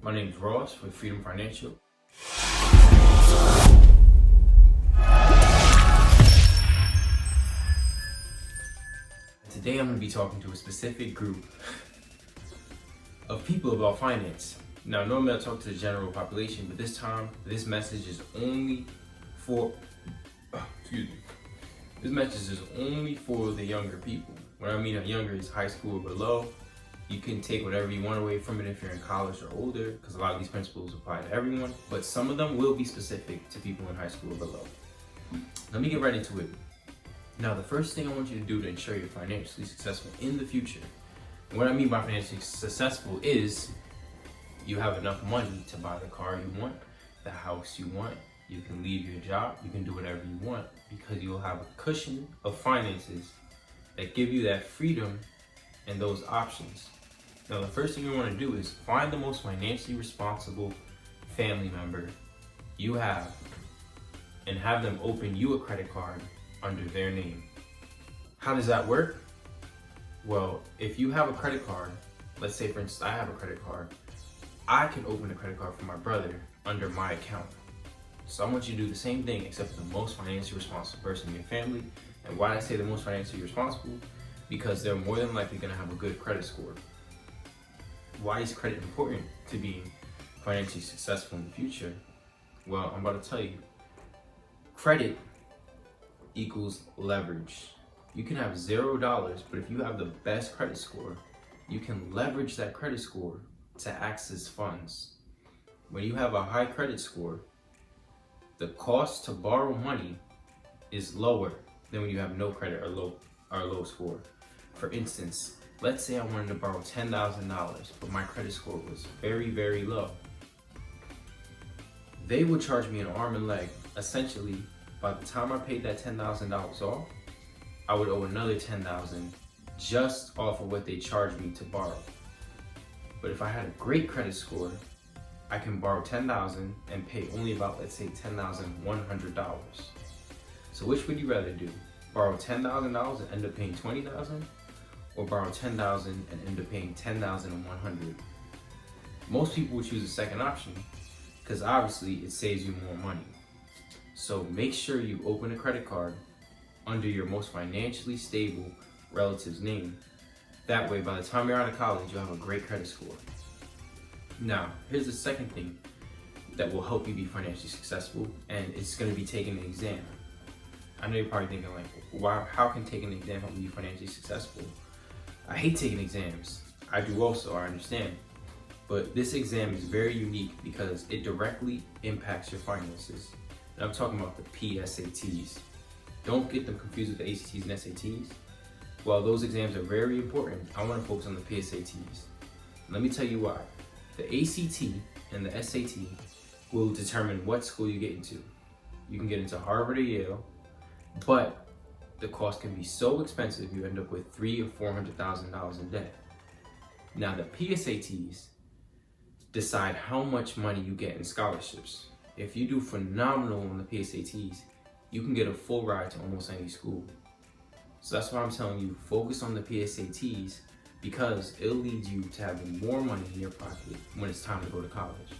My name is Ross with Freedom Financial. Today I'm going to be talking to a specific group of people about finance. Now, normally I talk to the general population, but this time, this message is only for, this message is only for the younger people. When I mean younger, is high school or below. You can take whatever you want away from it if you're in college or older, because a lot of these principles apply to everyone, but some of them will be specific to people in high school or below. Let me get right into it. Now, the first thing I want you to do to ensure you're financially successful in the future, and what I mean by financially successful is you have enough money to buy the car you want, the house you want, you can leave your job, you can do whatever you want, because you'll have a cushion of finances that give you that freedom and those options. Now, the first thing you want to do is find the most financially responsible family member you have and have them open you a credit card under their name. How does that work? Well, if you have a credit card, let's say for instance I have a credit card, I can open a credit card for my brother under my account. So I want you to do the same thing except for the most financially responsible person in your family. And why I say the most financially responsible? Because they're more than likely going to have a good credit score. Why is credit important to being financially successful in the future? Well, I'm about to tell you. Credit equals leverage. You can have $0, but if you have the best credit score, you can leverage that credit score to access funds. When you have a high credit score, the cost to borrow money is lower than when you have no credit or low score. For instance, let's say I wanted to borrow $10,000, but my credit score was very, very low. They would charge me an arm and leg. Essentially, by the time I paid that $10,000 off, I would owe another $10,000 just off of what they charged me to borrow. But if I had a great credit score, I can borrow $10,000 and pay only about, let's say, $10,100. So which would you rather do? Borrow $10,000 and end up paying $20,000? Or borrow $10,000 and end up paying $10,100? Most people would choose the second option because obviously it saves you more money. So make sure you open a credit card under your most financially stable relative's name. That way, by the time you're out of college, you'll have a great credit score. Now, here's the second thing that will help you be financially successful, and it's going to be taking an exam. I know you're probably thinking like, how can taking an exam help you be financially successful? I hate taking exams. I do also, I understand. But this exam is very unique because it directly impacts your finances. And I'm talking about the PSATs. Don't get them confused with the ACTs and SATs. While those exams are very important, I want to focus on the PSATs. Let me tell you why. The ACT and the SAT will determine what school you get into. You can get into Harvard or Yale, but the cost can be so expensive you end up with $300,000 or $400,000 in debt. Now the PSATs decide how much money you get in scholarships. If you do phenomenal on the PSATs, you can get a full ride to almost any school. So that's why I'm telling you, focus on the PSATs because it'll lead you to having more money in your pocket when it's time to go to college.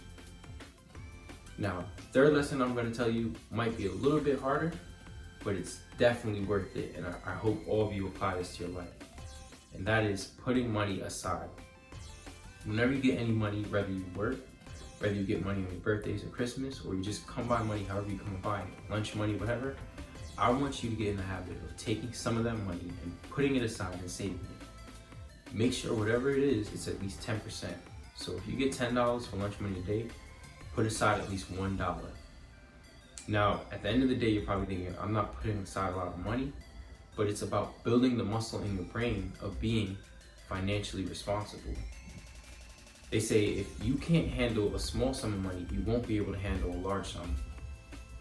Now, third lesson I'm going to tell you might be a little bit harder, but it's definitely worth it, and I hope all of you apply this to your life. And that is putting money aside. Whenever you get any money, whether you work, whether you get money on your birthdays or Christmas, or you just come by money however you come by it, lunch money, whatever, I want you to get in the habit of taking some of that money and putting it aside and saving it. Make sure whatever it is, it's at least 10%. So if you get $10 for lunch money a day, put aside at least $1. Now, at the end of the day, you're probably thinking, I'm not putting aside a lot of money, but it's about building the muscle in your brain of being financially responsible. They say if you can't handle a small sum of money, you won't be able to handle a large sum.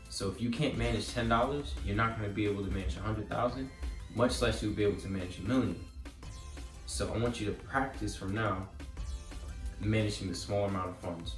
So if you can't manage $10, you're not going to be able to manage 100,000, much less you'll be able to manage $1 million. So I want you to practice from now managing the small amount of funds.